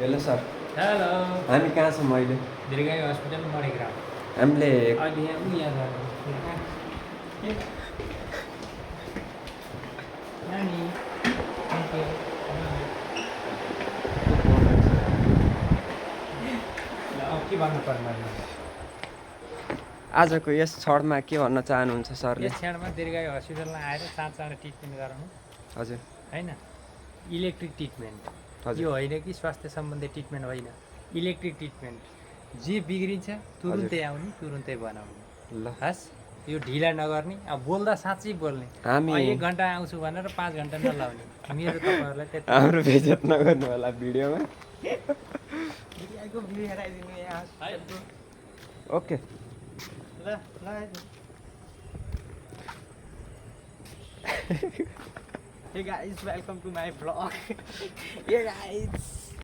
Hello sir hello हामी कहाँ छौँ अहिले दीर्घायु हस्पिटल मणिग्राम हामीले अहिले यहाँ नानी के भन्नु पर्ने आजको यस क्षणमा के भन्न चाहनुहुन्छ सरले यस क्षणमा दीर्घायु हस्पिटलमा आएर चाँडो ट्रिटमेन्ट गराउनु हजुर होइन इलेक्ट्रिक ट्रिटमेन्ट हजुर। यो होइन कि स्वास्थ्य सम्बन्धी ट्रिटमेन्ट होइन इलेक्ट्रिक ट्रिटमेन्ट जे बिग्रिन्छ तुरुन्तै आउने तुरुन्तै बनाउने ल हस् यो ढिला नगर्ने अब बोल्दा साँच्चै बोल्ने हामी 1 घन्टा आउँछु भनेर 5 घन्टा नलाउने मेरो तपाईँहरूलाई त्यति हाम्रो बेइज्जत नगर्नु होला भिडियोमा दीर्घायुको भिडियो हेराइदिनु यहाँ हस्पिटलको ओके ल ल Hey guys, welcome to my vlog. Hey guys.